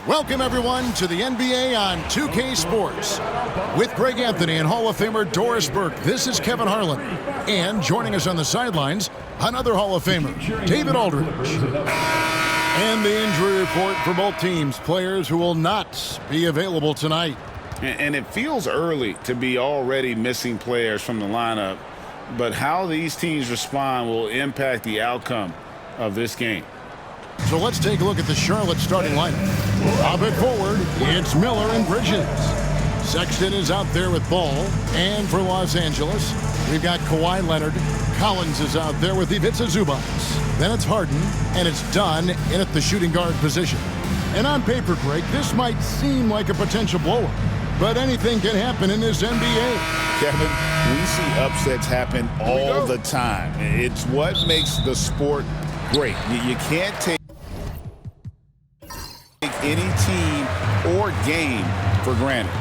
Welcome, everyone, to the NBA on 2K Sports. With Greg Anthony and Hall of Famer Doris Burke, this is Kevin Harlan. And joining us on the sidelines, another Hall of Famer, David Aldridge. And the injury report for both teams, players who will not be available tonight. And it feels early to be already missing players from the lineup, but how these teams respond will impact the outcome of this game. So let's take a look at the Charlotte starting lineup. Up at forward, it's Miller and Bridges. Sexton is out there with Ball. And for Los Angeles, we've got Kawhi Leonard. Collins is out there with Ivica Zubac. Then it's Harden, and it's Dunn in at the shooting guard position. And on paper, Greg, this might seem like a potential blowout, but anything can happen in this NBA. Kevin, we see upsets happen all the time. It's what makes the sport great. You can't take any team or game for granted.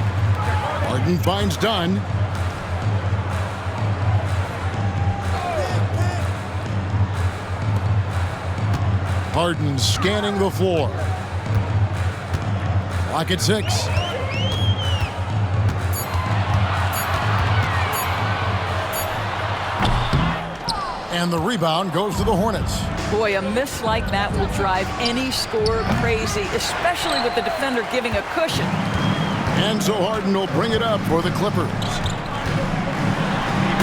Harden finds Dunn. Harden scanning the floor. Clock at 6. And the rebound goes to the Hornets. Boy, a miss like that will drive any scorer crazy, especially with the defender giving a cushion. And so Harden will bring it up for the Clippers.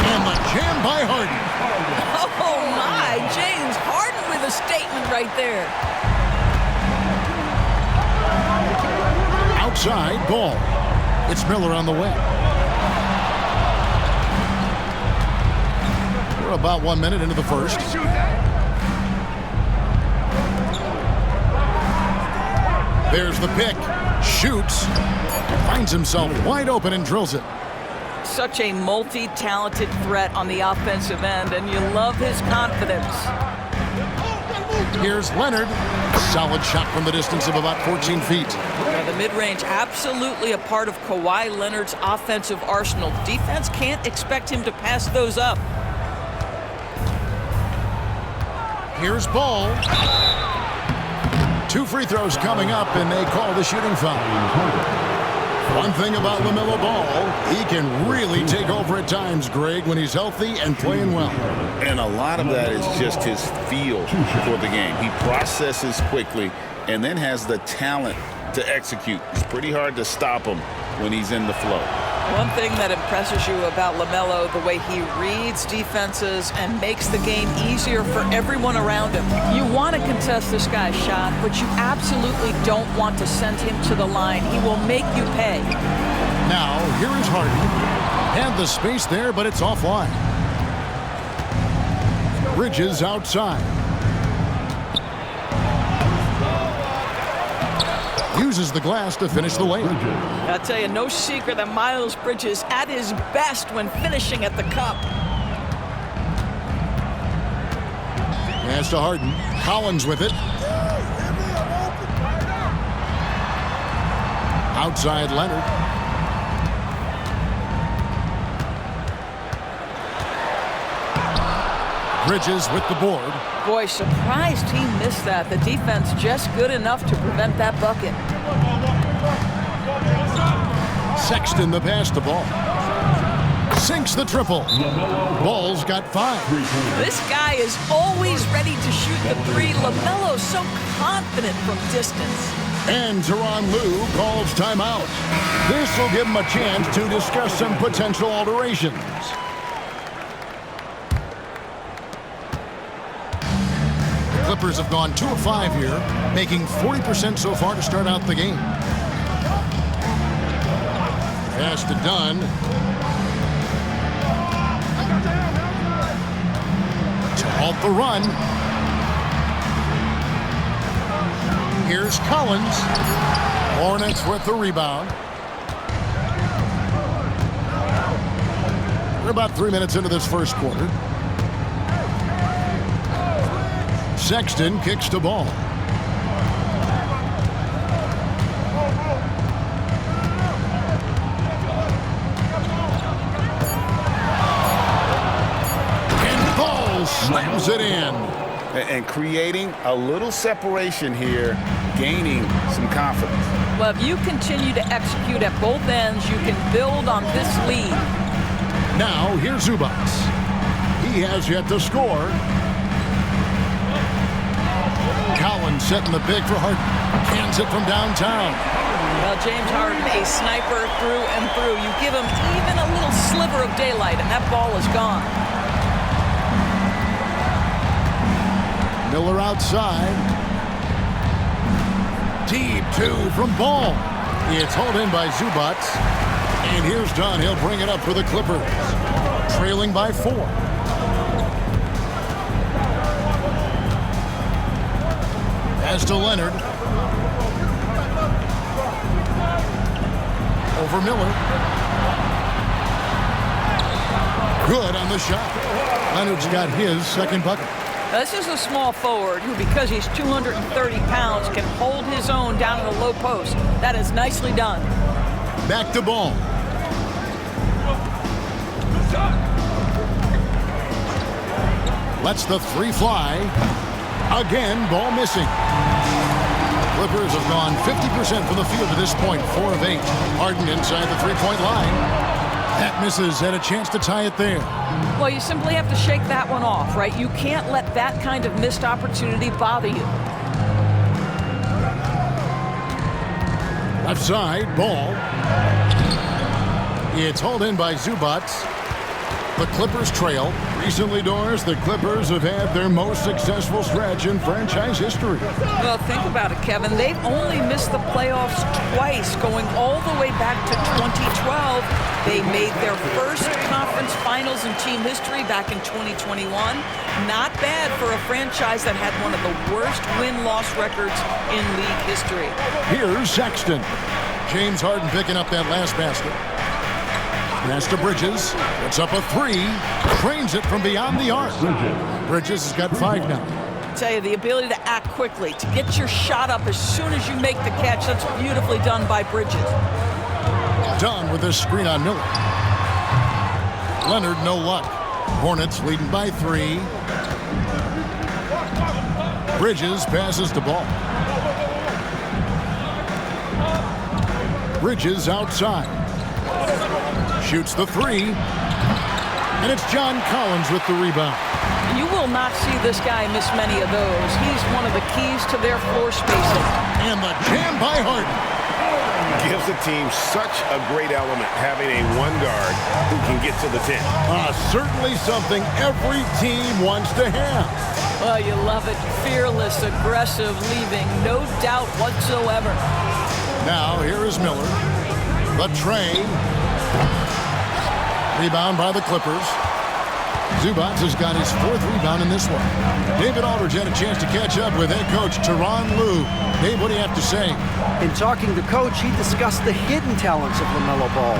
And the jam by Harden. Oh, my. James Harden with a statement right there. Outside, Ball. It's Miller on the way. We're about 1 minute into the first. There's the pick. Shoots. Finds himself wide open and drills it. Such a multi-talented threat on the offensive end, and you love his confidence. Here's Leonard. Solid shot from the distance of about 14 feet. Yeah, the mid-range absolutely a part of Kawhi Leonard's offensive arsenal. Defense can't expect him to pass those up. Here's Ball. 2 free throws coming up, and they call the shooting foul. One thing about LaMelo Ball, he can really take over at times, Greg, when he's healthy and playing well. And a lot of that is just his feel for the game. He processes quickly and then has the talent to execute. It's pretty hard to stop him when he's in the flow. One thing that impresses you about LaMelo, the way he reads defenses and makes the game easier for everyone around him. You want to contest this guy's shot, but you absolutely don't want to send him to the line. He will make you pay. Now, here is Harden. Had the space there, but it's offline. Bridges outside. Uses the glass to finish the layup. I'll tell you, no secret that Miles Bridges at his best when finishing at the cup. Pass to Harden. Collins with it. Outside Leonard. Bridges with the board. Boy, surprised he missed that. The defense just good enough to prevent that bucket. Sexton the pass to Ball. Sinks the triple. Ball's got 5. This guy is always ready to shoot the 3. LaMelo's so confident from distance. And Tyronn Lue calls timeout. This will give him a chance to discuss some potential alterations. Clippers have gone 2 of 5 here, making 40% so far to start out the game. Pass to Dunn. To halt the run. Here's Collins. Hornets with the rebound. We're about 3 minutes into this first quarter. Sexton kicks to Ball. And Ball slams it in. And creating a little separation here gaining some confidence. Well, if you continue to execute at both ends, you can build on this lead. Now, here's Zubac. He has yet to score. Collins setting the big for Harden. Cans it from downtown. Well, James Harden, a sniper through and through. You give him even a little sliver of daylight, and that ball is gone. Miller outside. Deep two from Ball. It's hauled in by Zubac. And here's Dunn. He'll bring it up for the Clippers. Trailing by 4. As to Leonard. Over Miller. Good on the shot. Leonard's got his second bucket. This is a small forward who, because he's 230 pounds, can hold his own down in the low post. That is nicely done. Back to Ball. Lets the three fly. Again, Ball missing. Clippers have gone 50% from the field to this point, 4 of 8. Harden inside the three-point line. That misses, and a chance to tie it there. Well, you simply have to shake that one off, right? You can't let that kind of missed opportunity bother you. Left side, Ball. It's hauled in by Zubac. The Clippers trail. Recently, Doris, the Clippers have had their most successful stretch in franchise history. Well, think about it, Kevin. They've only missed the playoffs twice, going all the way back to 2012. They made their first conference finals in team history back in 2021. Not bad for a franchise that had one of the worst win-loss records in league history. Here's Sexton. James Harden picking up that last basket. Pass to Bridges. It's up a 3. Trains it from beyond the arc. Bridges has got 5 now. I tell you, the ability to act quickly, to get your shot up as soon as you make the catch, that's beautifully done by Bridges. Done with this screen on Miller. Leonard, no luck. Hornets leading by 3. Bridges passes the ball. Bridges outside. Shoots the 3. And it's John Collins with the rebound. You will not see this guy miss many of those. He's one of the keys to their floor spacing. And the jam by Harden. Gives the team such a great element having a one guard who can get to the 10. Certainly something every team wants to have. Well, you love it. Fearless, aggressive, leaving no doubt whatsoever. Now, here is Miller. The tray. Rebound by the Clippers. Zubac has got his 4th rebound in this one. David Aldridge had a chance to catch up with head coach Tyronn Lue. Dave, what do you have to say? In talking to Coach, he discussed the hidden talents of LaMelo Ball.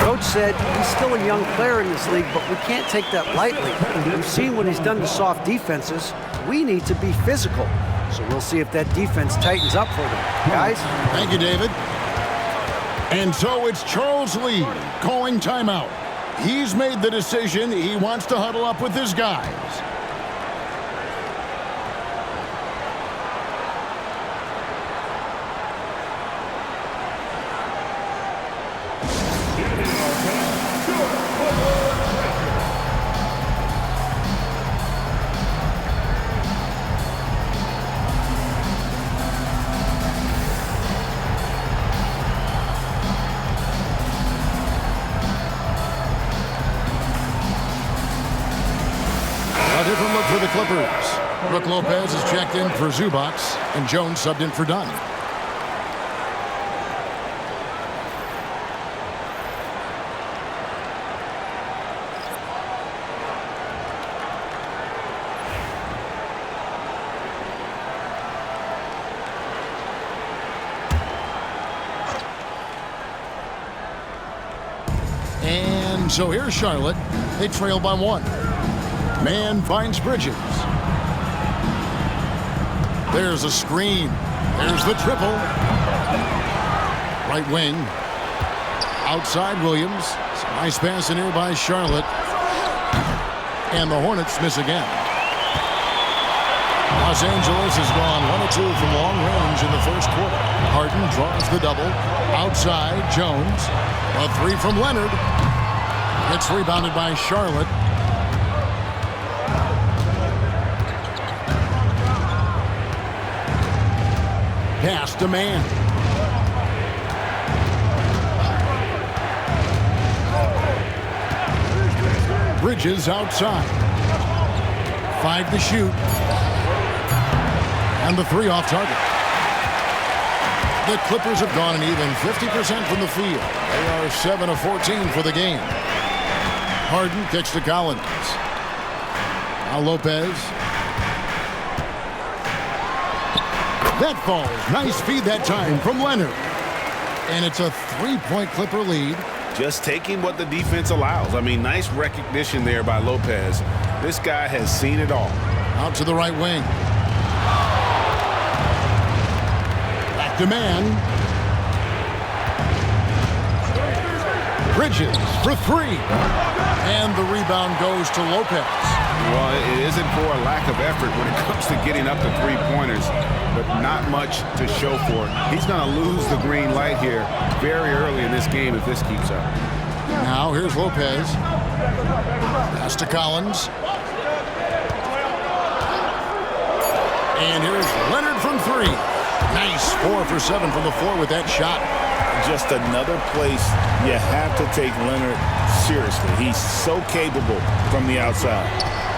Coach said he's still a young player in this league, but we can't take that lightly. We've seen what he's done to soft defenses. We need to be physical. So we'll see if that defense tightens up for them. Guys? Thank you, David. And so it's Charles Lee calling timeout. He's made the decision. He wants to huddle up with his guys. Different look for the Clippers. Brook Lopez is checked in for Zubac, and Jones subbed in for Dunn. And so here's Charlotte. They trail by 1. Man finds Bridges. There's a screen. There's the triple. Right wing. Outside Williams. Nice pass in here by Charlotte. And the Hornets miss again. Los Angeles has gone 1 of 2 from long range in the first quarter. Harden draws the double. Outside, Jones. A 3 from Leonard. It's rebounded by Charlotte. Pass to Mann. Bridges outside. 5 to shoot. And the 3 off target. The Clippers have gone an even 50% from the field. They are 7 of 14 for the game. Harden kicks to Collins. Now Lopez. That falls. Nice feed that time from Leonard. And it's a 3-point Clipper lead. Just taking what the defense allows. I mean, nice recognition there by Lopez. This guy has seen it all. Out to the right wing. Back to Mann. Bridges for 3. And the rebound goes to Lopez. Well, it isn't for a lack of effort when it comes to getting up to three-pointers, but not much to show for it. He's going to lose the green light here very early in this game if this keeps up. Now here's Lopez. Pass to Collins. And here's Leonard from 3. Nice 4 for 7 from the floor with that shot. Just another place you have to take Leonard seriously. He's so capable from the outside.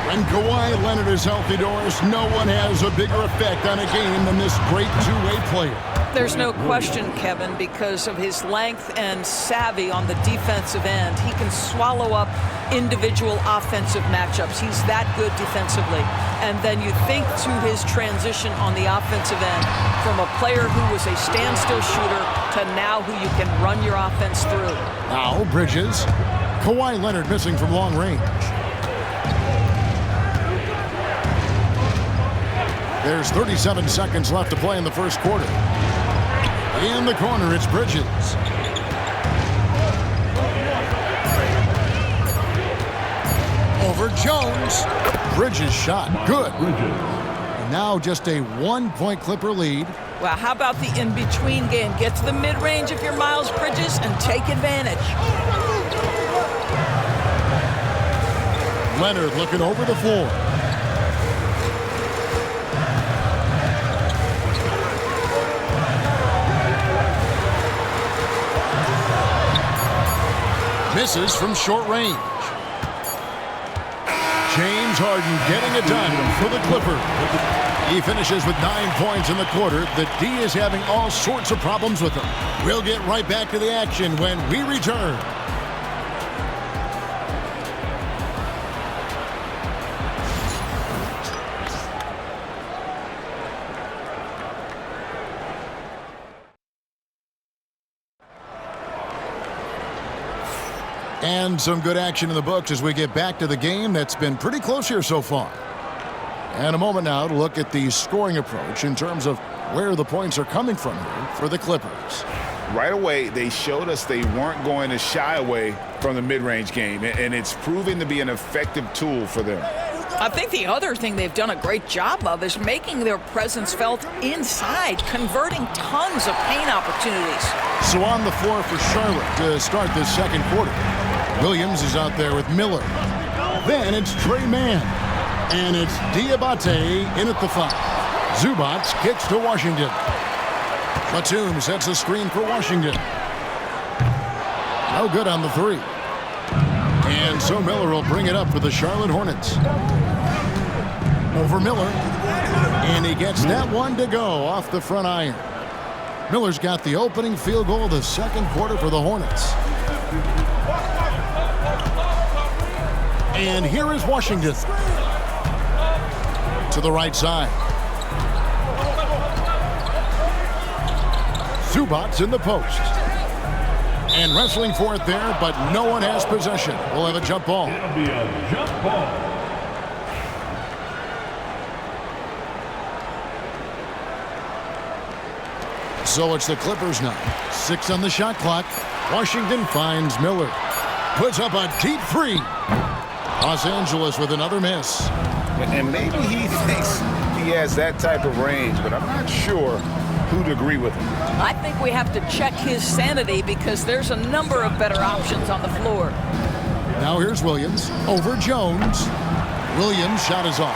When Kawhi Leonard is healthy, Doris, no one has a bigger effect on a game than this great two-way player. There's no question, Kevin, because of his length and savvy on the defensive end. He can swallow up individual offensive matchups. He's that good defensively. And then you think to his transition on the offensive end from a player who was a standstill shooter to now who you can run your offense through. Now Bridges. Kawhi Leonard missing from long range. There's 37 seconds left to play in the first quarter. In the corner, it's Bridges. Over Jones. Bridges shot. Good. And now just a 1-point Clipper lead. Well, how about the in-between game? Get to the mid-range if you're Miles Bridges and take advantage. Leonard looking over the floor. Misses from short range. James Harden getting it done for the Clippers. He finishes with 9 points in the quarter. The D is having all sorts of problems with him. We'll get right back to the action when we return. And some good action in the books as we get back to the game that's been pretty close here so far. And a moment now to look at the scoring approach in terms of where the points are coming from here for the Clippers. Right away, they showed us they weren't going to shy away from the mid-range game, and it's proven to be an effective tool for them. I think the other thing they've done a great job of is making their presence felt inside, converting tons of paint opportunities. So on the floor for Charlotte to start this second quarter. Williams is out there with Miller. Then it's Trey Mann. And it's Diabate in at the 5. Zubac kicks to Washington. Batum sets a screen for Washington. No good on the 3. And so Miller will bring it up for the Charlotte Hornets. Over Miller. And he gets that one to go off the front iron. Miller's got the opening field goal of the second quarter for the Hornets. And here is Washington. To the right side. Zubac in the post. And wrestling for it there, but no one has possession. We'll have a jump ball. It'll be a jump ball. So it's the Clippers now. 6 on the shot clock. Washington finds Miller. Puts up a deep 3. Los Angeles with another miss. And maybe he thinks he has that type of range, but I'm not sure who'd agree with him. I think we have to check his sanity because there's a number of better options on the floor. Now here's Williams over Jones. Williams' shot is off.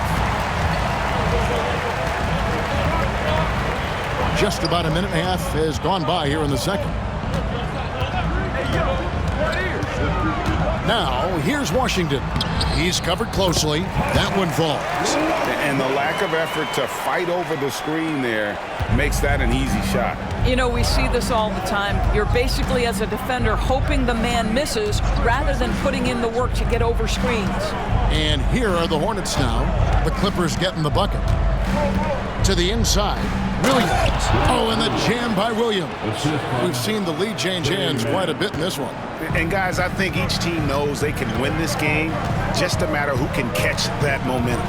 Just about a minute and a half has gone by here in the second. Now, here's Washington. He's covered closely. That one falls. And the lack of effort to fight over the screen there makes that an easy shot. You know, we see this all the time. You're basically, as a defender, hoping the man misses rather than putting in the work to get over screens. And here are the Hornets now. The Clippers getting the bucket. To the inside. Williams. Oh, and the jam by Williams. We've seen the lead change hands quite a bit in this one. And guys, I think each team knows they can win this game, just a matter who can catch that momentum.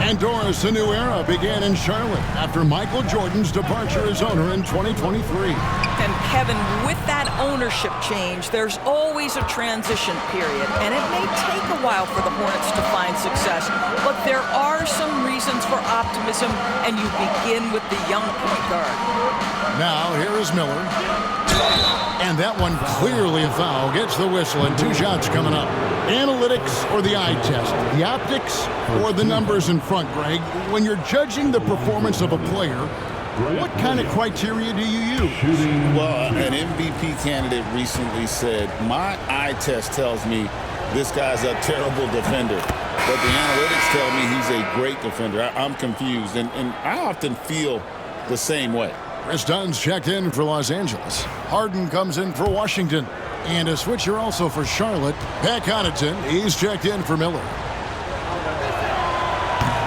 And Doris, a new era began in Charlotte after Michael Jordan's departure as owner in 2023. And Kevin, with that ownership change, there's always a transition period, and it may take a while for the Hornets to find success, but there are some reasons for optimism, and you begin with the young point guard. Now, here is Miller. And that one clearly a foul. Gets the whistle, and 2 shots coming up. Analytics or the eye test? The optics or the numbers in front, Greg? When you're judging the performance of a player, what kind of criteria do you use? Well, an MVP candidate recently said, my eye test tells me this guy's a terrible defender, but the analytics tell me he's a great defender. I'm confused, and I often feel the same way. Chris Dunn's checked in for Los Angeles. Harden comes in for Washington. And a switcher also for Charlotte. Pat Connaughton, he's checked in for Miller.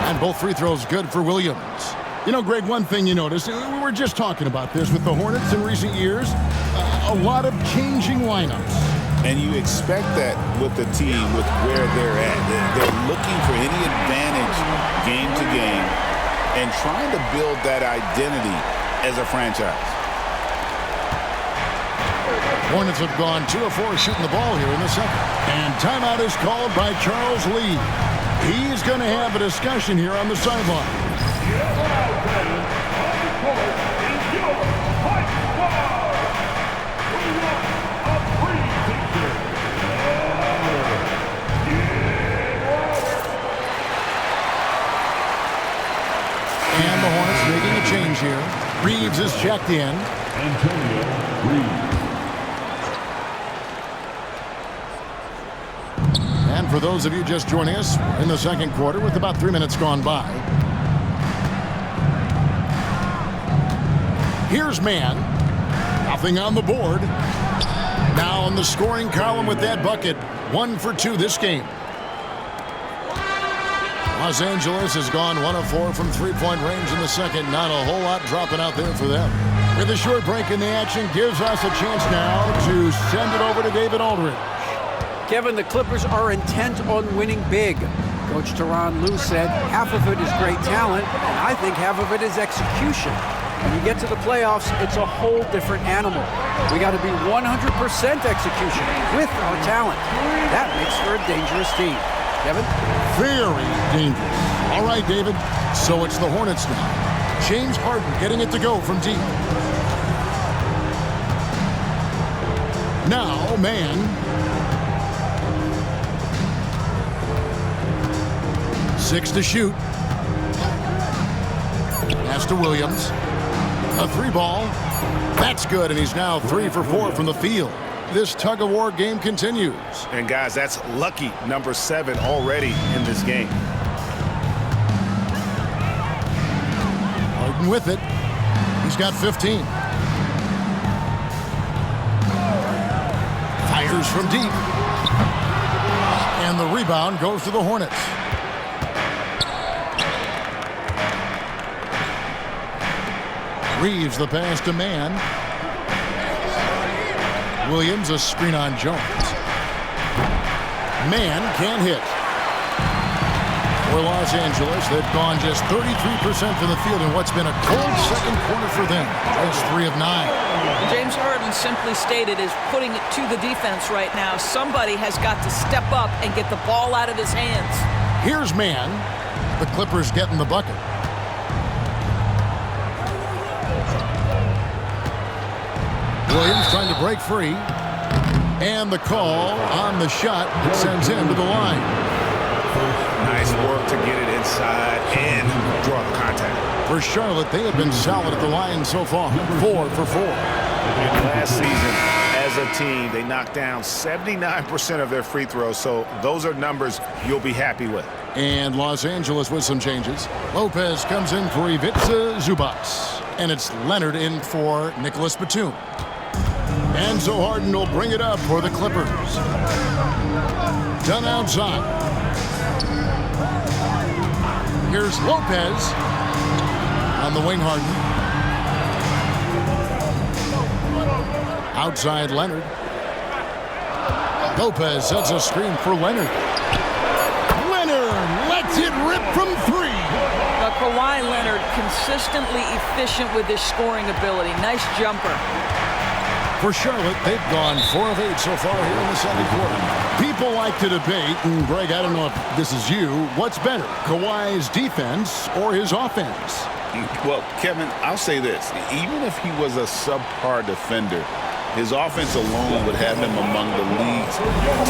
And both free throws good for Williams. You know, Greg, one thing you notice, we were just talking about this with the Hornets in recent years, a lot of changing lineups. And you expect that with the team, with where they're at. They're looking for any advantage game to game and trying to build that identity as a franchise. Hornets have gone 2 of 4 shooting the ball here in the second. And timeout is called by Charles Lee. He's going to have a discussion here on the sideline. And the Hornets making a change here. Reeves is checked in. Antonio Reeves. And for those of you just joining us, in the second quarter with about 3 minutes gone by. Here's Mann. Nothing on the board. Now on the scoring column with that bucket. 1 for 2 this game. Los Angeles has gone 1 of 4 from three-point range in the second. Not a whole lot dropping out there for them. With a short break in the action, gives us a chance now to send it over to David Aldridge. Kevin, the Clippers are intent on winning big. Coach Tyronn Lue said half of it is great talent, and I think half of it is execution. When you get to the playoffs, it's a whole different animal. We got to be 100% execution with our talent. That makes for a dangerous team. Kevin? Very dangerous. All right, David. So it's the Hornets now. James Harden getting it to go from deep. Now, Mann. 6 to shoot. Pass to Williams. A 3-ball. That's good, and he's now 3 for 4 from the field. This tug-of-war game continues. And guys, that's lucky number 7 already in this game. Harden with it. He's got 15. Fires from deep. And the rebound goes to the Hornets. Reeves the pass to Mann. Williams a screen on Jones. Mann can't hit. For Los Angeles, they've gone just 33% from the field in what's been a cold second quarter for them. Just 3 of 9. James Harden simply stated is putting it to the defense right now. Somebody has got to step up and get the ball out of his hands. Here's Mann. The Clippers getting the bucket. Williams trying to break free. And the call on the shot sends him to the line. Nice work to get it inside and draw the contact. For Charlotte, they have been solid at the line so far. 4 for 4. Last season, as a team, they knocked down 79% of their free throws, so those are numbers you'll be happy with. And Los Angeles with some changes. Lopez comes in for Ivica Zubac. And it's Leonard in for Nicholas Batum. Enzo Harden will bring it up for the Clippers. Done outside. Here's Lopez on the wing. Harden. Outside Leonard. Lopez sets a screen for Leonard. Leonard lets it rip from 3. Now, Kawhi Leonard consistently efficient with his scoring ability. Nice jumper. For Charlotte, they've gone 4 of 8 so far here in the second quarter. People like to debate, and Greg, I don't know if this is you, what's better, Kawhi's defense or his offense? Well, Kevin, I'll say this. Even if he was a subpar defender, his offense alone would have him among the league's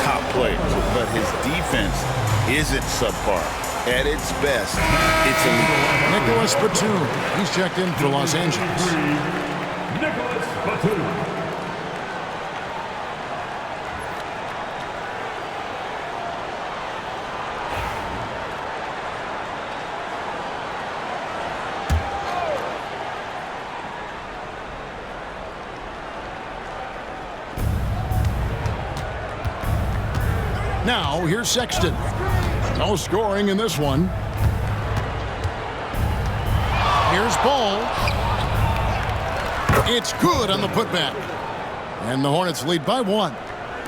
top players. But his defense isn't subpar. At its best, it's elite. Nicholas Batum, he's checked in for Los Angeles. Nicholas Batum. Now, here's Sexton. No scoring in this one. Here's Ball. It's good on the putback. And the Hornets lead by 1.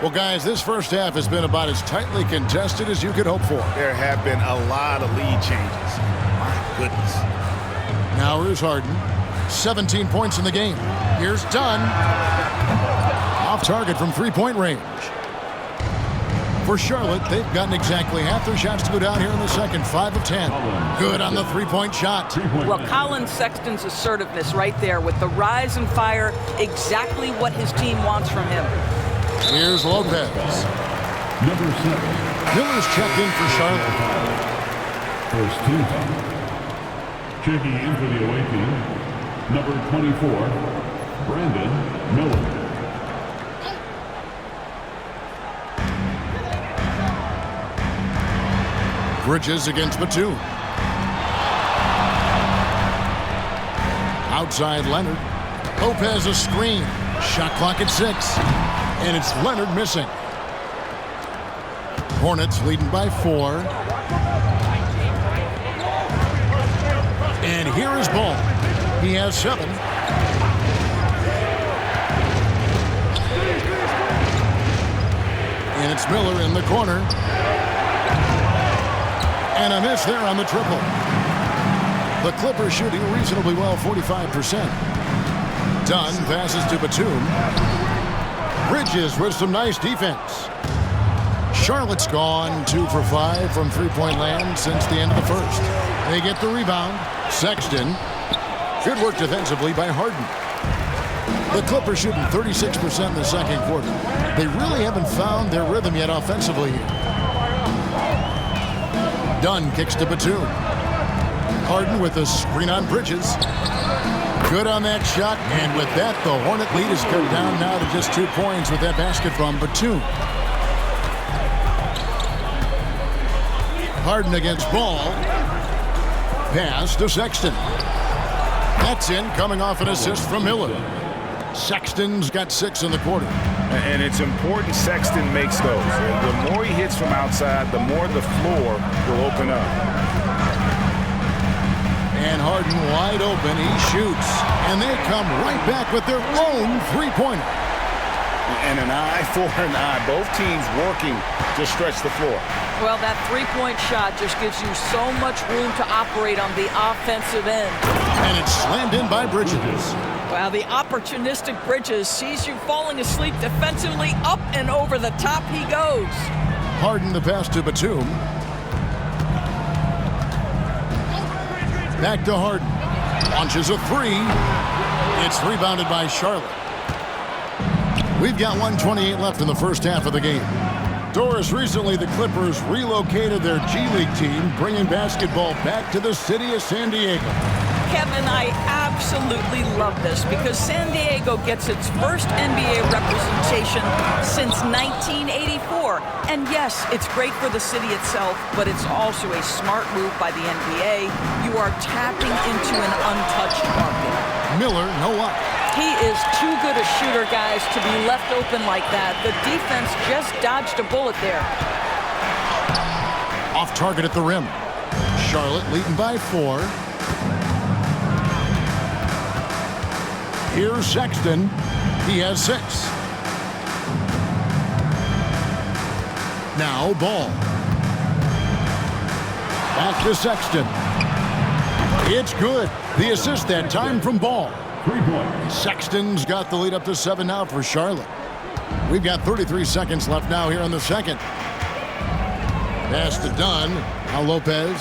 Well, guys, this first half has been about as tightly contested as you could hope for. There have been a lot of lead changes. My goodness. Now here's Harden. 17 points in the game. Here's Dunn. Off target from three-point range. For Charlotte, they've gotten exactly half their shots to go down here in the second. 5 of 10. Good on the three-point shot. Well, Colin Sexton's assertiveness right there with the rise and fire, exactly what his team wants from him. Here's Lopez. Number 7. Miller's checked in for Charlotte. First team foul. Checking in for the away team. Number 24, Brandon Miller. Bridges against Batum. Outside Leonard. Lopez a screen. Shot clock at 6. And it's Leonard missing. Hornets leading by 4. And here is Ball. He has 7. And it's Miller in the corner. And a miss there on the triple. The Clippers shooting reasonably well, 45%. Dunn passes to Batum. Bridges with some nice defense. Charlotte's gone 2 for 5 from three-point land since the end of the first. They get the rebound. Sexton. Good work defensively by Harden. The Clippers shooting 36% in the second quarter. They really haven't found their rhythm yet offensively here. Dunn kicks to Batum. Harden with a screen on Bridges. Good on that shot, and with that, the Hornet lead is cut down now to just 2 points with that basket from Batum. Harden against Ball. Pass to Sexton. That's in, coming off an assist from Miller. Sexton's got 6 in the quarter. And it's important Sexton makes those. The more he hits from outside, the more the floor will open up. And Harden wide open. He shoots. And they come right back with their own three-pointer. And an eye for an eye. Both teams working to stretch the floor. Well, that three-point shot just gives you so much room to operate on the offensive end. And it's slammed in by Bridges. Wow, the opportunistic Bridges sees you falling asleep defensively. Up and over the top he goes. Harden the pass to Batum. Back to Harden. Launches a 3. It's rebounded by Charlotte. We've got 1:28 left in the first half of the game. Doris, recently the Clippers relocated their G League team, bringing basketball back to the city of San Diego. Kevin, I absolutely love this because San Diego gets its first NBA representation since 1984. And yes, it's great for the city itself, but it's also a smart move by the NBA. You are tapping into an untouched market. Miller, no up. He is too good a shooter, guys, to be left open like that. The defense just dodged a bullet there. Off target at the rim. Charlotte leading by 4. Here's Sexton. He has 6. Now Ball. Back to Sexton. It's good. The assist that time from Ball. 3 points. Sexton's got the lead up to 7 now for Charlotte. We've got 33 seconds left now here in the second. Pass to Dunn. Now Lopez.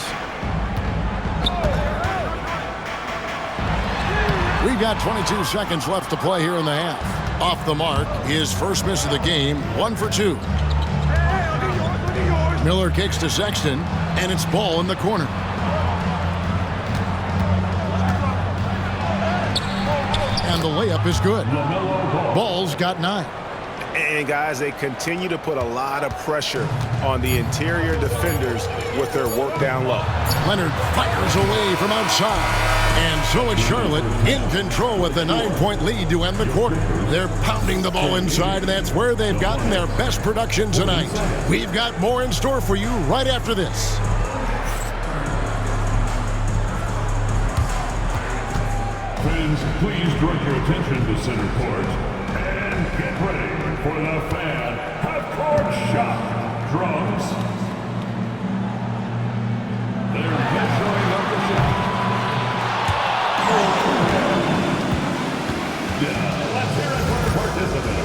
We've got 22 seconds left to play here in the half. Off the mark, his first miss of the game, 1 for 2. Miller kicks to Sexton, and it's Ball in the corner. And the layup is good. Ball's got 9. And guys, they continue to put a lot of pressure on the interior defenders with their work down low. Leonard fires away from outside. And so it's Charlotte in control with a 9-point lead to end the quarter. They're pounding the ball inside, and that's where they've gotten their best production tonight. We've got more in store for you right after this. Fans, please direct your attention to center court and get ready for the fan half-court shot. Drums. They're measuring up the shot. Yeah, let's hear it for the participant.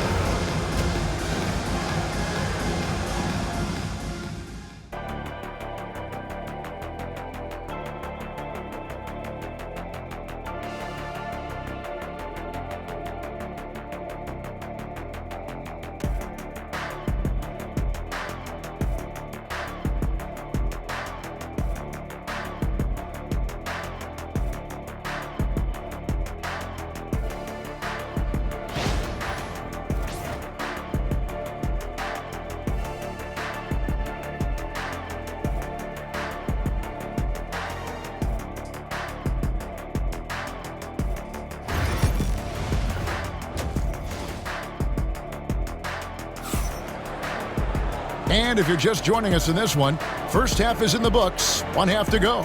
And if you're just joining us in this one, first half is in the books, 1 half to go.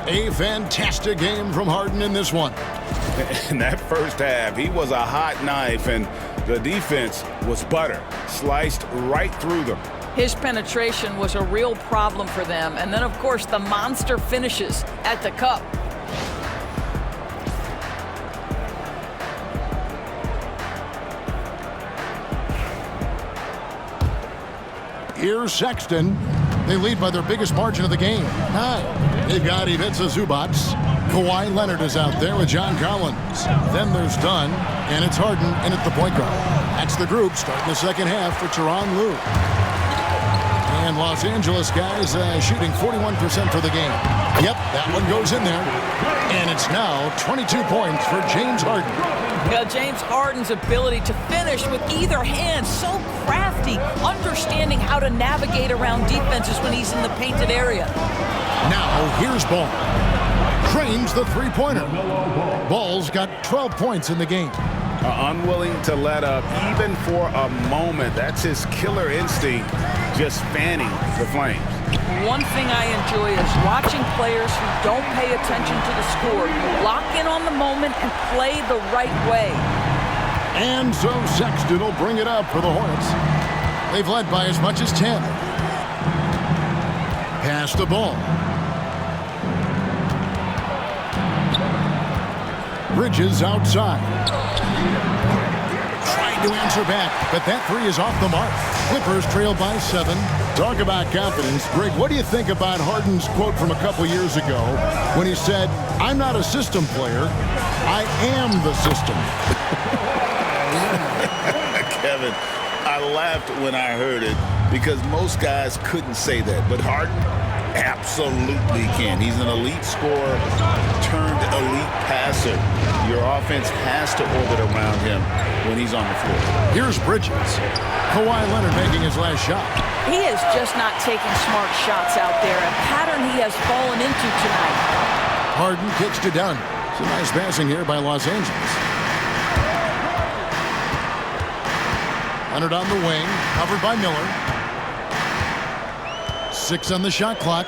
A fantastic game from Harden in this one. In that first half, he was a hot knife, and the defense was butter, sliced right through them. His penetration was a real problem for them. And then, of course, the monster finishes at the cup. Here's Sexton. They lead by their biggest margin of the game, 9. They've got Ivica Zubac. Kawhi Leonard is out there with John Collins. Then there's Dunn, and it's Harden in at the point guard. That's the group starting the second half for Tyronn Lue. And Los Angeles guys shooting 41% for the game. Yep, that one goes in there. And it's now 22 points for James Harden. Yeah, James Harden's ability to finish with either hand, so crafty, understanding how to navigate around defenses when he's in the painted area. Now here's Ball. Trains the three-pointer. Ball's got 12 points in the game. Unwilling to let up even for a moment. That's his killer instinct, just fanning the flames. One thing I enjoy is watching players who don't pay attention to the score. You lock in on the moment and play the right way. And so Sexton will bring it up for the Hornets. They've led by as much as 10. Pass the ball. Bridges outside. Trying to answer back, but that three is off the mark. Clippers trail by 7. Talk about confidence. Greg, what do you think about Harden's quote from a couple years ago when he said, "I'm not a system player, I am the system"? Kevin. I laughed when I heard it because most guys couldn't say that. But Harden absolutely can. He's an elite scorer turned elite passer. Your offense has to orbit around him when he's on the floor. Here's Bridges. Kawhi Leonard making his last shot. He is just not taking smart shots out there, a pattern he has fallen into tonight. Harden kicks to Dunn. Some nice passing here by Los Angeles. Leonard on the wing, covered by Miller. 6 on the shot clock.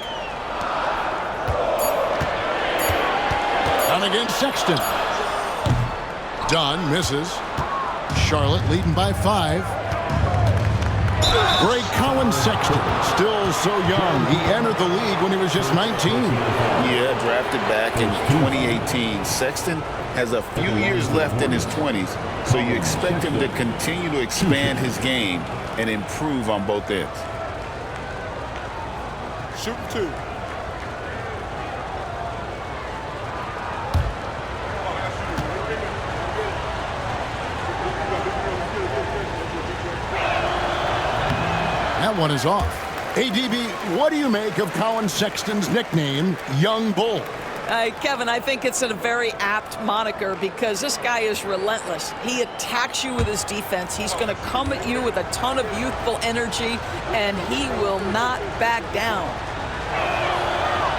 Down against Sexton. Dunn misses. Charlotte leading by 5. Great Colin Sexton, still so young. He entered the league when he was just 19. Yeah, drafted back in 2018. Sexton has a few years left in his 20s, so you expect him to continue to expand his game and improve on both ends. Shoot 2. That one is off. Hey, DB, what do you make of Colin Sexton's nickname, Young Bull? Kevin, I think it's a very apt moniker because this guy is relentless. He attacks you with his defense. He's going to come at you with a ton of youthful energy, and he will not back down.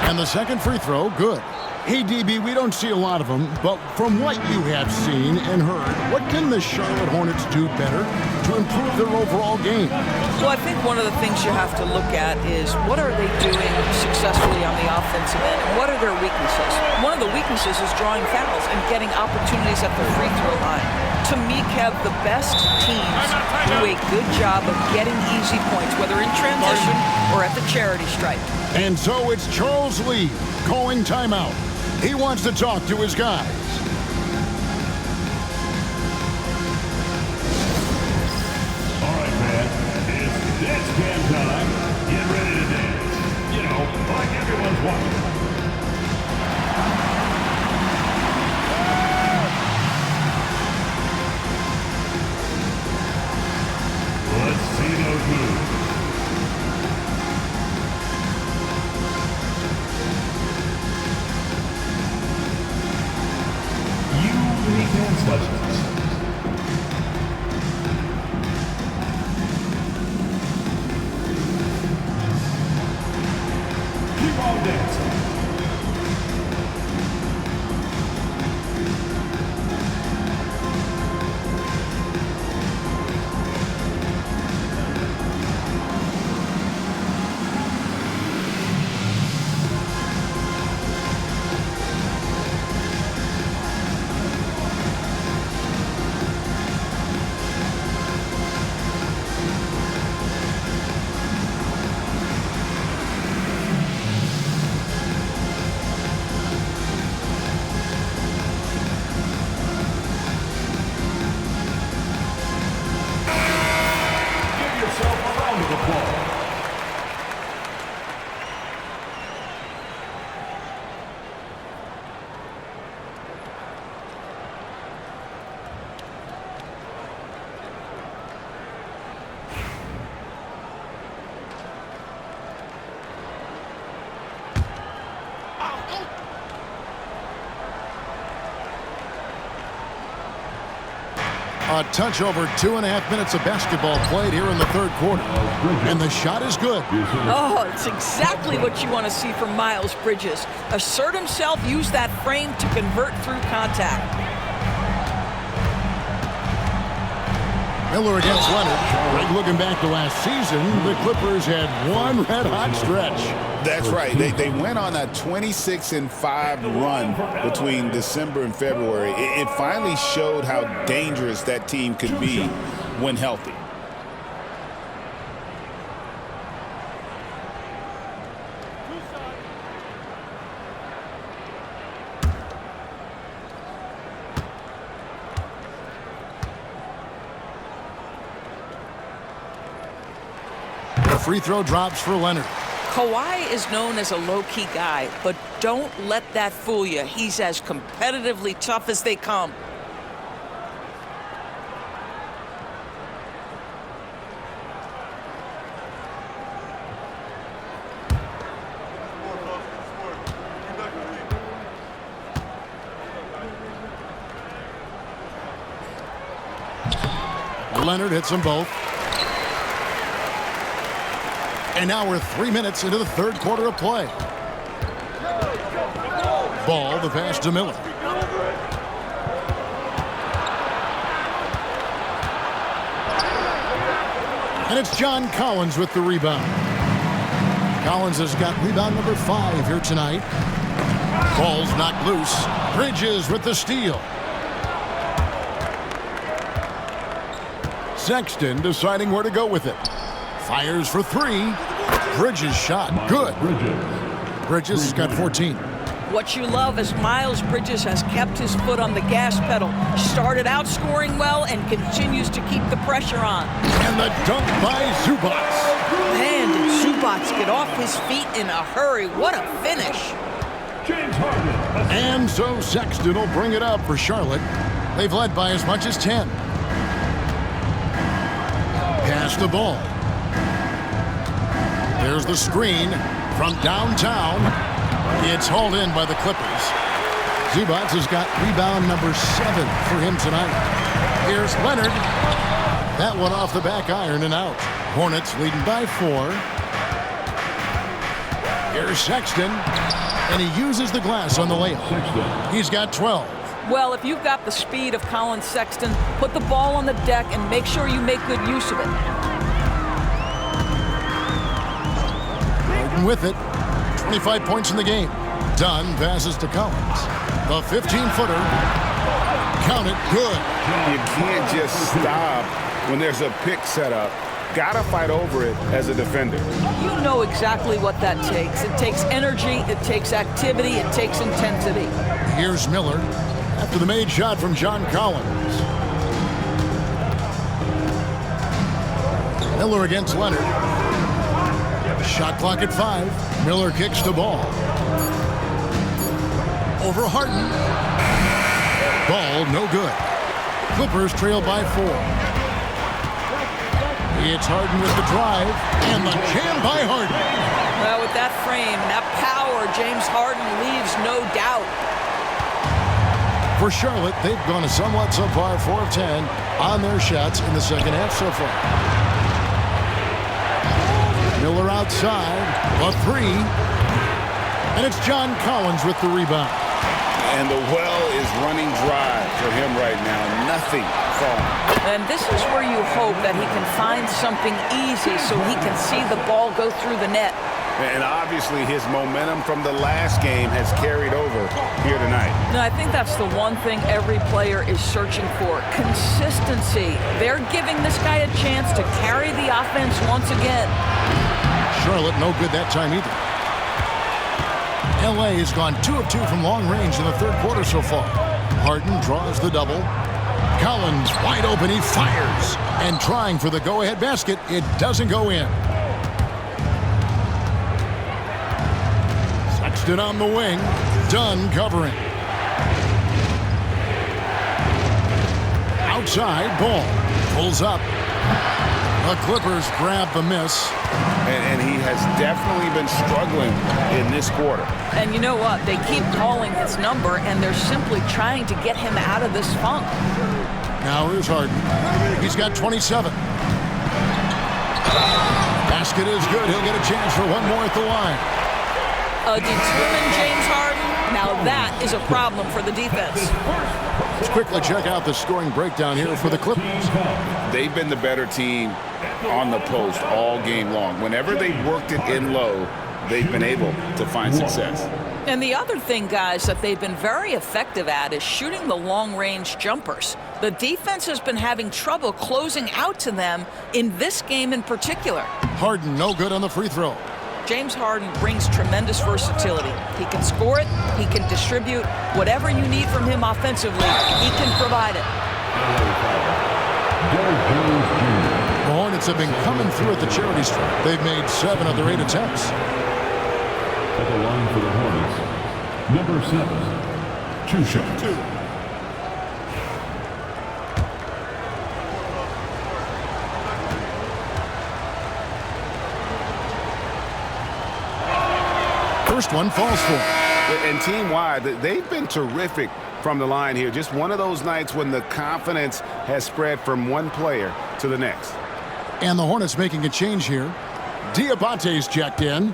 And the second free throw, good. Hey, DB, we don't see a lot of them, but from what you have seen and heard, what can the Charlotte Hornets do better to improve their overall game? Well, I think one of the things you have to look at is what are they doing successfully on the offensive end, and what are their weaknesses? One of the weaknesses is drawing fouls and getting opportunities at the free throw line. To me, Kev, the best teams do a good job of getting easy points, whether in transition or at the charity stripe. And so it's Charles Lee calling timeout. He wants to talk to his guys. All right, man. It's dance cam time. Get ready to dance. You know, like everyone's watching. Let's see those moves. Dance legends. Keep on dancing. A touch over 2.5 minutes of basketball played here in the third quarter. And the shot is good. Oh, it's exactly what you want to see from Miles Bridges. Assert himself, use that frame to convert through contact. Miller against Leonard. Looking back to last season, the Clippers had one red-hot stretch. That's right. They went on a 26-5 run between December and February. It finally showed how dangerous that team could be when healthy. The free throw drops for Leonard. Kawhi is known as a low-key guy, but don't let that fool you. He's as competitively tough as they come. Leonard hits them both. And now we're 3 minutes into the third quarter of play. Ball, the pass to Miller. And it's John Collins with the rebound. Collins has got rebound number 5 here tonight. Ball's knocked loose. Bridges with the steal. Sexton deciding where to go with it. Fires for 3. Bridges shot. Good. Bridges has got 14. What you love is Miles Bridges has kept his foot on the gas pedal. Started out scoring well and continues to keep the pressure on. And the dunk by Zubac. Man, did Zubac get off his feet in a hurry. What a finish. James Harden. And so Sexton will bring it up for Charlotte. They've led by as much as 10. Pass the ball. There's the screen from downtown. It's hauled in by the Clippers. Zubac has got rebound number 7 for him tonight. Here's Leonard. That one off the back iron and out. Hornets leading by 4. Here's Sexton. And he uses the glass on the layup. He's got 12. Well, if you've got the speed of Colin Sexton, put the ball on the deck and make sure you make good use of it. Harden with it. 25 points in the game. Dunn passes to Collins. The 15-footer. Count it. Good. You can't just stop when there's a pick set up. Gotta fight over it as a defender. You know exactly what that takes. It takes energy, it takes activity, it takes intensity. Here's Miller after the made shot from John Collins. Miller against Leonard. Shot clock at 5. Miller kicks the ball. Over Harden. Ball no good. Clippers trail by 4. It's Harden with the drive, and the jam by Harden. Well, with that frame, that power, James Harden leaves no doubt. For Charlotte, they've gone a somewhat subpar 4 of 10 on their shots in the second half so far. Miller outside, a 3. And it's John Collins with the rebound. And the well is running dry for him right now. Nothing falling. And this is where you hope that he can find something easy so he can see the ball go through the net. And obviously his momentum from the last game has carried over here tonight. No, I think that's the one thing every player is searching for. Consistency. They're giving this guy a chance to carry the offense once again. Charlotte no good that time either. LA has gone 2 of 2 from long range in the third quarter so far. Harden draws the double. Collins wide open, he fires. And trying for the go-ahead basket, it doesn't go in. Sexton on the wing. Dunn covering. Outside, ball. Pulls up. The Clippers grab the miss. And he has definitely been struggling in this quarter. And you know what? They keep calling his number, and they're simply trying to get him out of this funk. Now here's Harden. He's got 27. Basket is good. He'll get a chance for one more at the line. A determined James Harden. Now that is a problem for the defense. Let's quickly check out the scoring breakdown here for the Clippers. They've been the better team on the post all game long. Whenever they worked it in low, they've been able to find success. And the other thing, guys, that they've been very effective at is shooting the long-range jumpers. The defense has been having trouble closing out to them in this game in particular. Harden no good on the free throw. James Harden brings tremendous versatility. He can score it, he can distribute. Whatever you need from him offensively, he can provide it. The Hornets have been coming through at the charity stripe. They've made 7 of their 8 attempts. At the line for the Hornets, number 7, 2 shots. First one falls for him. And team-wide, they've been terrific from the line here. Just one of those nights when the confidence has spread from one player to the next. And the Hornets making a change here. Diabate's checked in.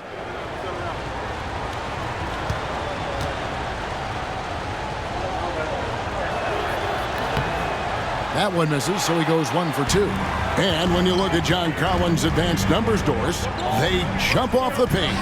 That one misses, so he goes 1 for 2. And when you look at John Collins' advanced numbers, Doris, they jump off the page.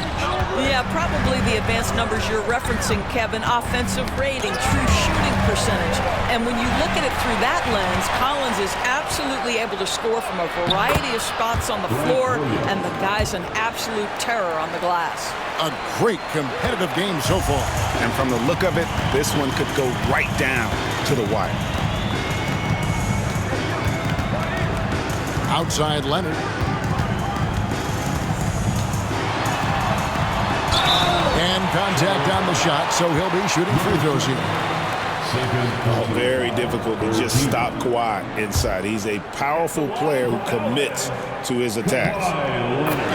Yeah, probably the advanced numbers you're referencing, Kevin. Offensive rating, true shooting percentage. And when you look at it through that lens, Collins is absolutely able to score from a variety of spots on the floor, and the guy's an absolute terror on the glass. A great competitive game so far. And from the look of it, this one could go right down to the wire. Outside Leonard. And contact on the shot, so he'll be shooting free throws here. Very difficult to just stop Kawhi inside. He's a powerful player who commits to his attacks.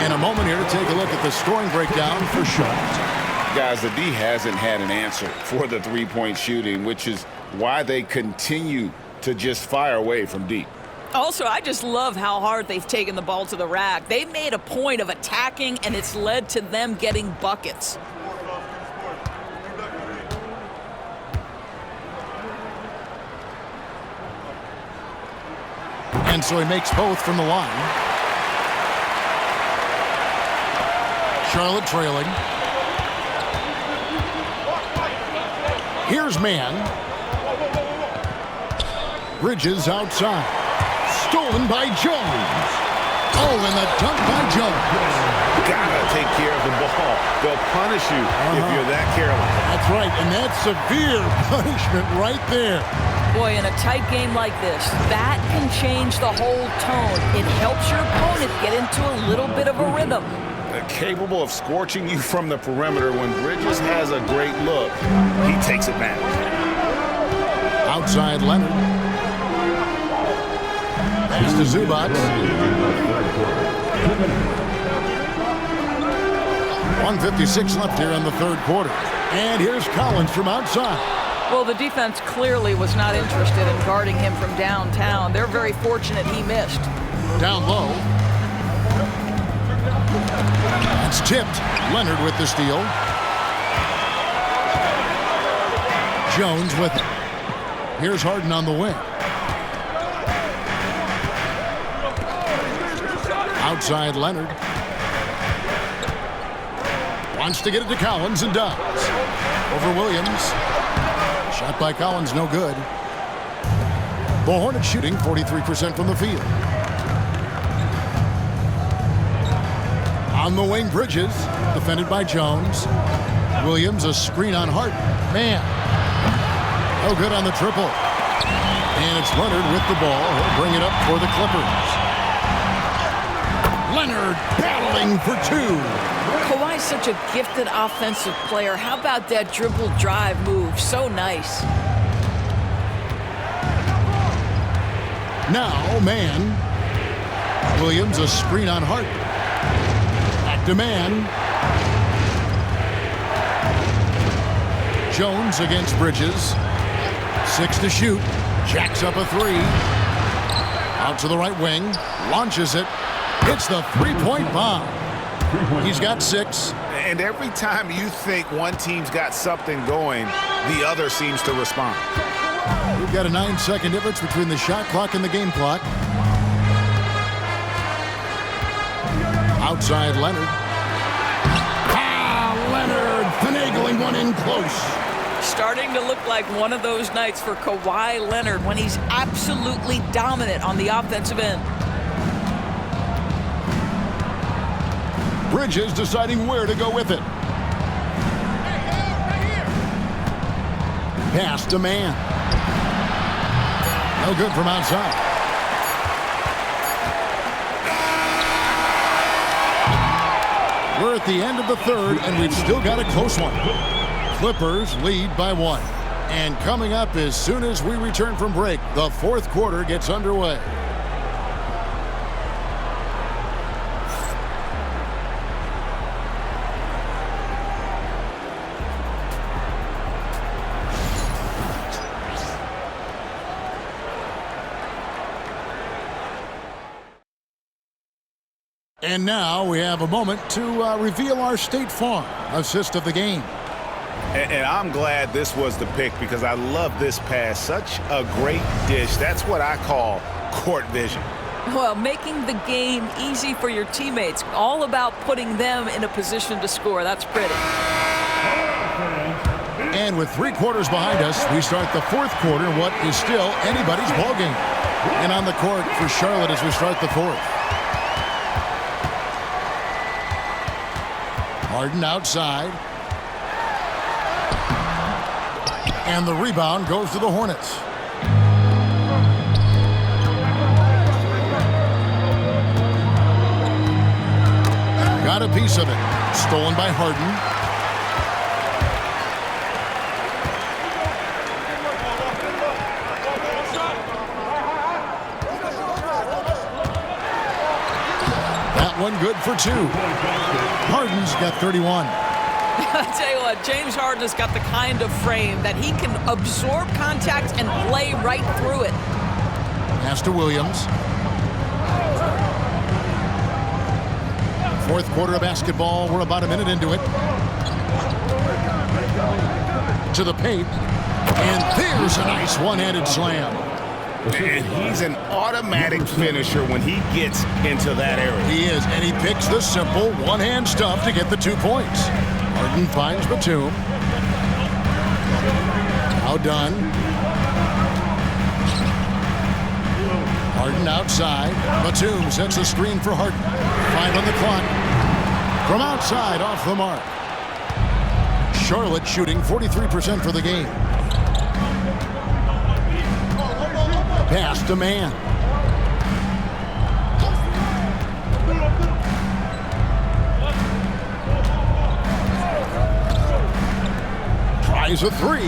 And a moment here to take a look at the scoring breakdown for Charlotte. Guys, the D hasn't had an answer for the three-point shooting, which is why they continue to just fire away from deep. Also, I just love how hard they've taken the ball to the rack. They've made a point of attacking, and it's led to them getting buckets. And so he makes both from the line. Charlotte trailing. Here's man. Bridges outside. Stolen by Jones. Oh, and the dunk by Jones. Gotta take care of the ball. They'll punish you if you're that careless. That's right, and that's severe punishment right there. Boy, in a tight game like this, that can change the whole tone. It helps your opponent get into a little bit of a rhythm. Capable of scorching you from the perimeter. When Bridges has a great look, he takes advantage. Outside Leonard. Pass to Zubac. 1:56 left here in the third quarter. And here's Collins from outside. Well, the defense clearly was not interested in guarding him from downtown. They're very fortunate he missed. Down low. It's tipped. Leonard with the steal. Jones with it. Here's Harden on the wing. Outside Leonard. Wants to get it to Collins and does. Over Williams. Shot by Collins, no good. The Hornets shooting 43% from the field. On the wing, Bridges, defended by Jones. Williams, a screen on Harden. Man, no good on the triple. And it's Leonard with the ball. He'll bring it up for the Clippers. Leonard battling for two. Kawhi's such a gifted offensive player. How about that dribble drive move? So nice. Now, man. Williams, a screen on Harden. Back to man. Jones against Bridges. 6 to shoot. Jacks up a three. Out to the right wing. Launches it. Hits the three-point bomb. He's got 6. And every time you think one team's got something going, the other seems to respond. We've got a 9-second difference between the shot clock and the game clock. Outside Leonard. Leonard finagling one in close. Starting to look like one of those nights for Kawhi Leonard when he's absolutely dominant on the offensive end. Bridges deciding where to go with it. Pass to man. No good from outside. We're at the end of the third, and we've still got a close one. Clippers lead by 1. And coming up as soon as we return from break, the fourth quarter gets underway. And now we have a moment to reveal our State Farm assist of the game. And I'm glad this was the pick because I love this pass. Such a great dish. That's what I call court vision. Well, making the game easy for your teammates. All about putting them in a position to score. That's pretty. And with 3 quarters behind us, we start the 4th quarter, what is still anybody's ballgame. And on the court for Charlotte as we start the 4th. Harden outside. And the rebound goes to the Hornets. Got a piece of it. Stolen by Harden. That one good for 2. Harden's got 31. I tell you what, James Harden has got the kind of frame that he can absorb contact and play right through it. Pass to Williams. 4th quarter of basketball. We're about a minute into it. To the paint. And there's a nice one-handed slam. And he's an automatic finisher when he gets into that area. He is, and he picks the simple one-hand stuff to get the 2 points. Harden finds Batum. Now done. Harden outside. Batum sets the screen for Harden. 5 on the clock. From outside, off the mark. Charlotte shooting 43% for the game. Pass to Man. Tries a 3.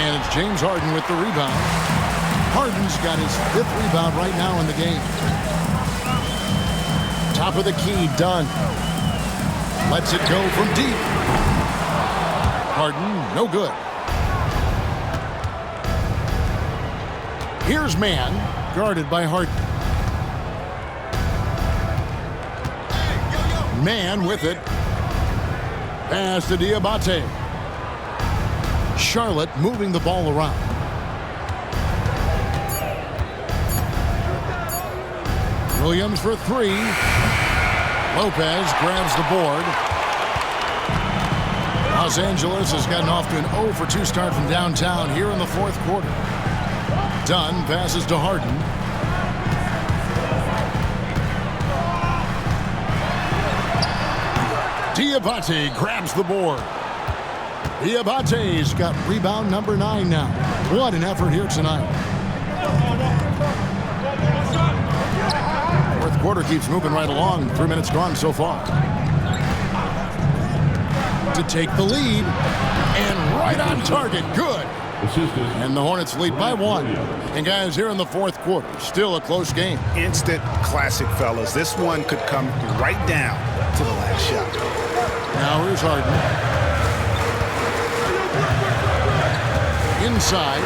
And it's James Harden with the rebound. Harden's got his 5th rebound right now in the game. Top of the key, done. Lets it go from deep. Harden, no good. Here's Man, guarded by Harden. Man with it. Pass to Diabate. Charlotte moving the ball around. Williams for 3. Lopez grabs the board. Los Angeles has gotten off to an 0 for 2 start from downtown here in the 4th quarter. Dunn passes to Harden. Diabate grabs the board. Diabate's got rebound number 9 now. What an effort here tonight. 4th quarter keeps moving right along. 3 minutes gone so far. To take the lead. And right on target. Good. And the Hornets lead by 1. And guys, here in the 4th quarter, still a close game. Instant classic, fellas. This one could come right down to the last shot. Now here's Harden. Inside.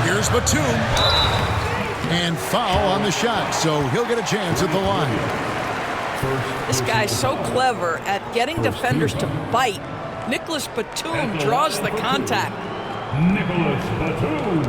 Here's Batum. And foul on the shot, so he'll get a chance at the line. This guy's so clever at getting defenders to bite. Nicholas Batum draws the contact. Nicholas Batum.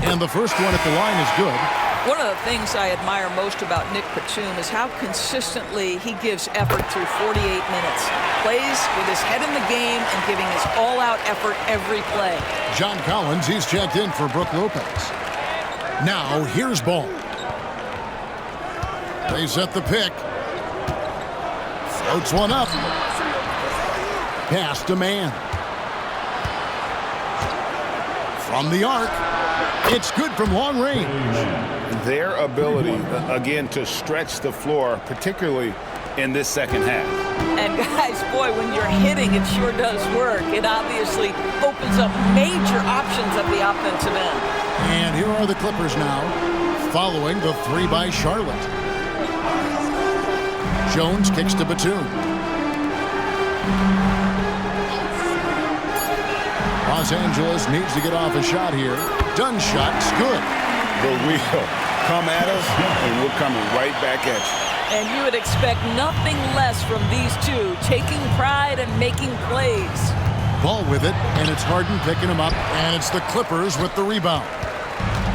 And the first one at the line is good. One of the things I admire most about Nick Batum is how consistently he gives effort through 48 minutes. Plays with his head in the game and giving his all-out effort every play. John Collins, he's checked in for Brook Lopez. Now, here's Ball. They set the pick. Floats one up. Pass to Man. From the arc. It's good from long range. Their ability, again, to stretch the floor, particularly in this second half. And guys, boy, when you're hitting, it sure does work. It obviously opens up major options at the offensive end. And here are the Clippers now, following the 3 by Charlotte. Jones kicks to Batum. Los Angeles needs to get off a shot here. Dunn shot's good. The wheel. Come at us, and we're coming right back at you. And you would expect nothing less from these two, taking pride and making plays. Ball with it, and it's Harden picking him up, and it's the Clippers with the rebound.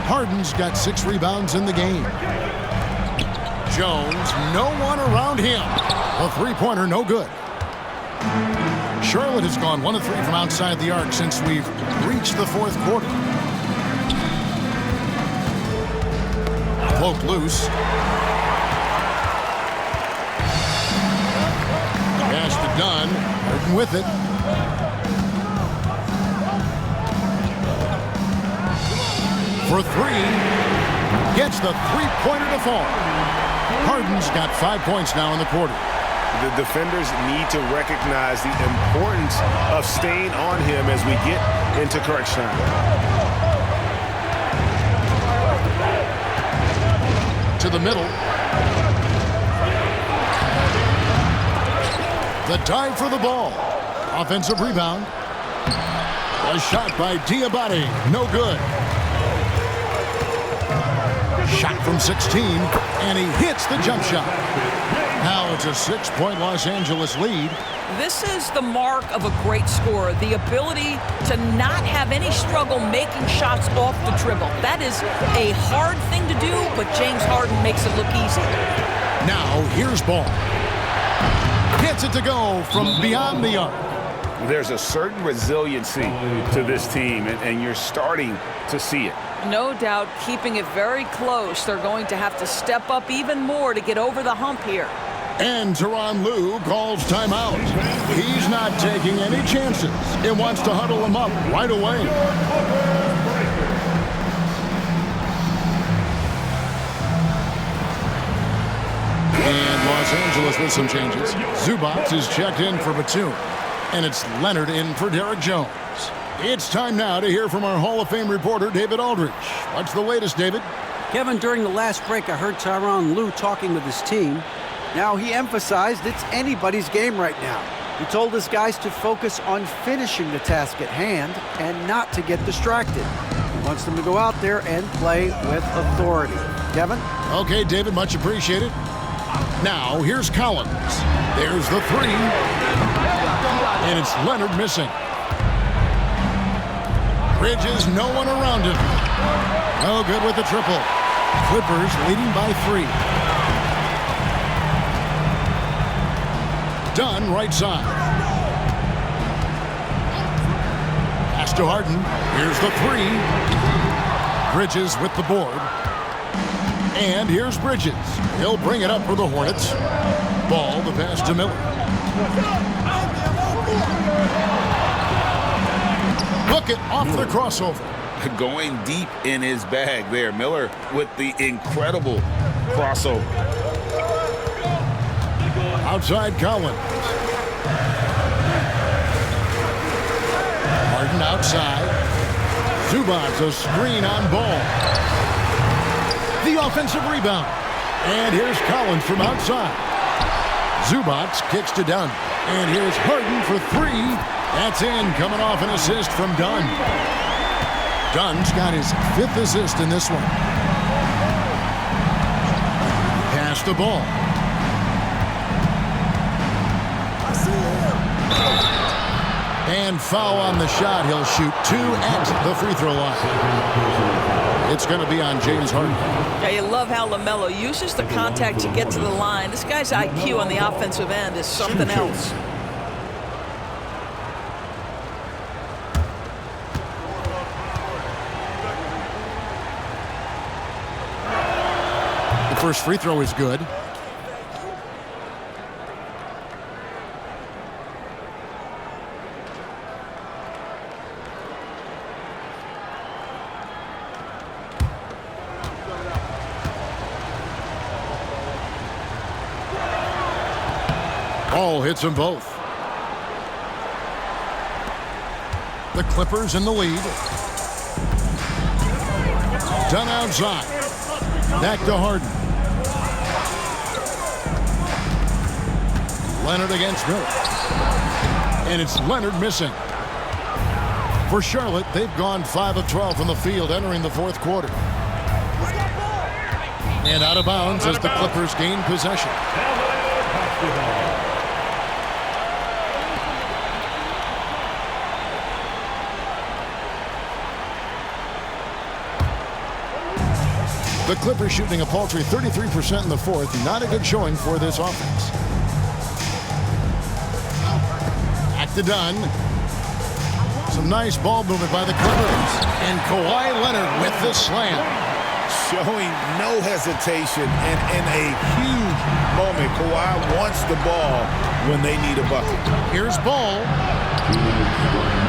Harden's got 6 rebounds in the game. Jones, no one around him. A three-pointer, no good. Charlotte has gone 1 of 3 from outside the arc since we've reached the 4th quarter. Poked loose. Pass to Dunn. Harden with it. For 3. Gets the three-pointer to fall. Harden's got 5 points now in the quarter. The defenders need to recognize the importance of staying on him as we get into crunch time. To the middle. The dive for the ball. Offensive rebound. A shot by Diabate. No good. Shot from 16, and he hits the jump shot. Now it's a 6-point Los Angeles lead. This is the mark of a great scorer, the ability to not have any struggle making shots off the dribble. That is a hard thing to do, but James Harden makes it look easy. Now here's Ball. Gets it to go from beyond the arc. There's a certain resiliency to this team, and you're starting to see it. No doubt, keeping it very close. They're going to have to step up even more to get over the hump here. And Tyronn Lue calls timeout. He's not taking any chances. He wants to huddle him up right away. And Los Angeles with some changes. Zubac is checked in for Batum. And it's Leonard in for Derek Jones. It's time now to hear from our Hall of Fame reporter, David Aldridge. What's the latest, David? Kevin, during the last break, I heard Tyronn Lue talking with his team. Now, he emphasized it's anybody's game right now. He told his guys to focus on finishing the task at hand and not to get distracted. He wants them to go out there and play with authority. Kevin? Okay, David, much appreciated. Now, here's Collins. There's the 3. And it's Leonard missing. Bridges, no one around him. No good with the triple. Clippers leading by 3. Dunn, right side. Pass to Harden. Here's the 3. Bridges with the board. And here's Bridges. He'll bring it up for the Hornets. Ball, the pass to Miller. Look it off the crossover. Going deep in his bag there. Miller with the incredible crossover. Outside Collins. Harden outside. Zubac a screen on Ball. The offensive rebound. And here's Collins from outside. Zubac kicks to Dunn. And here's Harden for 3. That's in, coming off an assist from Dunn. Dunn's got his 5th assist in this one. Pass the ball. And foul on the shot. He'll shoot 2 at the free throw line. It's going to be on James Harden. Yeah, you love how LaMelo uses the contact to get to the line. This guy's IQ on the offensive end is something else. The first free throw is good. Ball hits them both. The Clippers in the lead. Dunn outside. Back to Harden. Leonard against Miller. And it's Leonard missing. For Charlotte, they've gone 5 of 12 from the field entering the fourth quarter. And out of bounds as the Clippers gain possession. The Clippers shooting a paltry 33% in the fourth. Not a good showing for this offense. Back to Dunn. Some nice ball movement by the Clippers. And Kawhi Leonard with the slam. Showing no hesitation and in a huge moment. Kawhi wants the ball when they need a bucket. Here's Ball.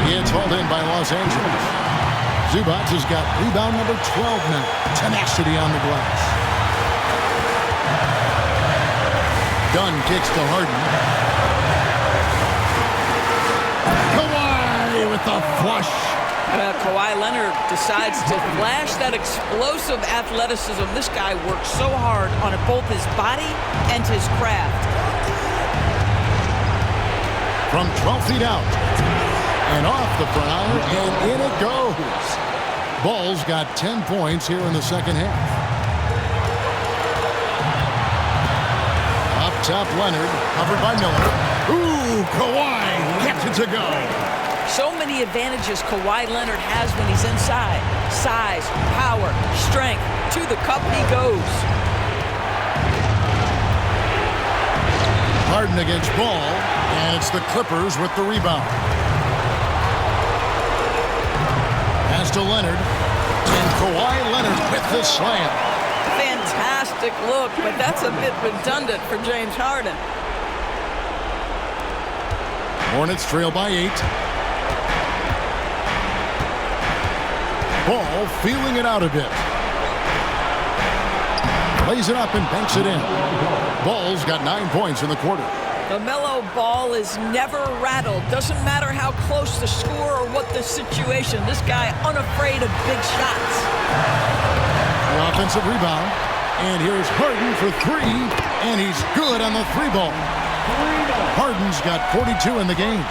It's hauled in by Los Angeles. Zubac has got rebound number 12 now. Tenacity on the glass. Dunn kicks to Harden. Kawhi with the flush. Kawhi Leonard decides to flash that explosive athleticism. This guy works so hard on both his body and his craft. From 12 feet out. And off the brow, and in it goes. Ball's got 10 points here in the second half. Up top, Leonard, covered by Miller. Ooh, Kawhi gets it to go. So many advantages Kawhi Leonard has when he's inside. Size, power, strength. To the cup he goes. Harden against Ball, and it's the Clippers with the rebound. Pass to Leonard, and Kawhi Leonard with the slam. Fantastic look, but that's a bit redundant for James Harden. Hornets trail by 8. Ball feeling it out a bit. Lays it up and banks it in. Ball's got 9 points in the quarter. LaMelo Ball is never rattled. Doesn't matter how close the score or what the situation. This guy unafraid of big shots. An offensive rebound. And here's Harden for 3. And he's good on the 3-ball. Harden's got 42 in the game.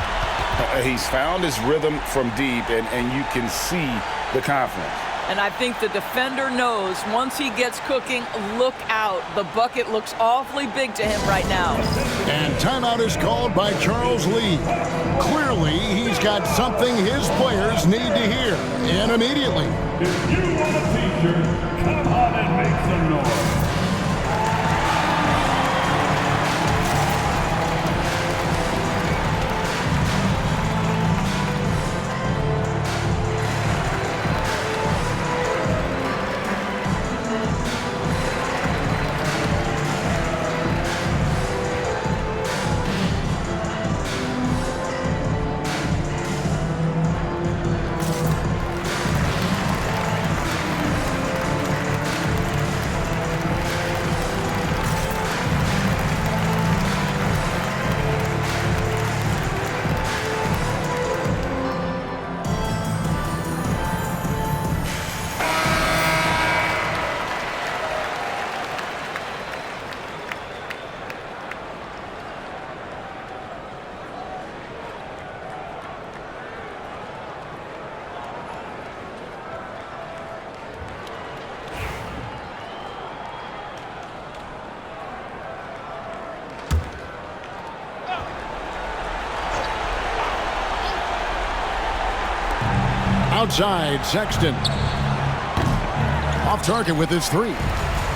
He's found his rhythm from deep, and you can see the confidence. And I think the defender knows once he gets cooking, look out. The bucket looks awfully big to him right now. And timeout is called by Charles Lee. Clearly, he's got something his players need to hear. And immediately. If you want a teacher, come on and make some noise. Outside, Sexton. Off target with his 3.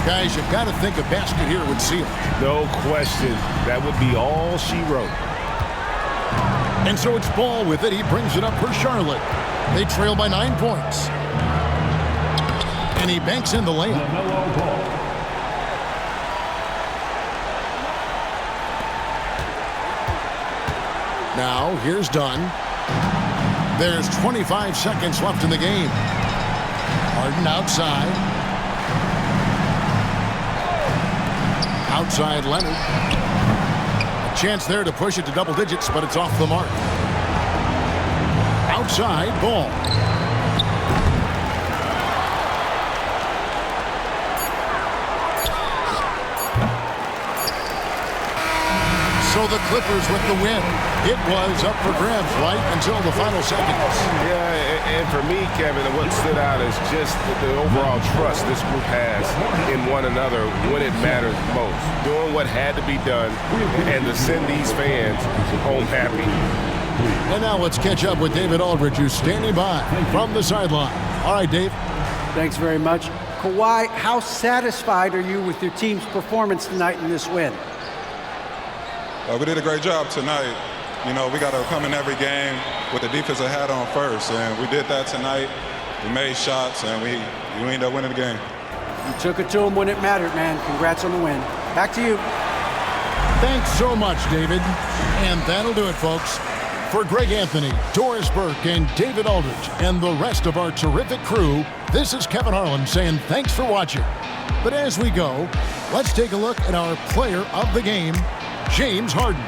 Guys, you've got to think a basket here would seal. No question. That would be all she wrote. And so it's Ball with it. He brings it up for Charlotte. They trail by 9 points. And he banks in the layup. LaMelo Ball. Now, here's Dunn. There's 25 seconds left in the game. Harden outside. Outside Leonard. A chance there to push it to double digits, but it's off the mark. Outside Ball. So the Clippers with the win. It was up for grabs right until the final seconds. Yeah, and for me, Kevin, what stood out is just the overall trust this group has in one another when it matters most. Doing what had to be done and to send these fans home happy. And now let's catch up with David Aldridge, who's standing by from the sideline. All right, Dave. Thanks very much. Kawhi, how satisfied are you with your team's performance tonight in this win? We did a great job tonight. You know, we got to come in every game with the defensive hat on first, and we did that tonight. We made shots, and we ended up winning the game. You took it to them when it mattered, man. Congrats on the win. Back to you. Thanks so much, David. And that'll do it, folks. For Greg Anthony, Doris Burke, and David Aldridge, and the rest of our terrific crew, this is Kevin Harlan saying thanks for watching. But as we go, let's take a look at our player of the game, James Harden.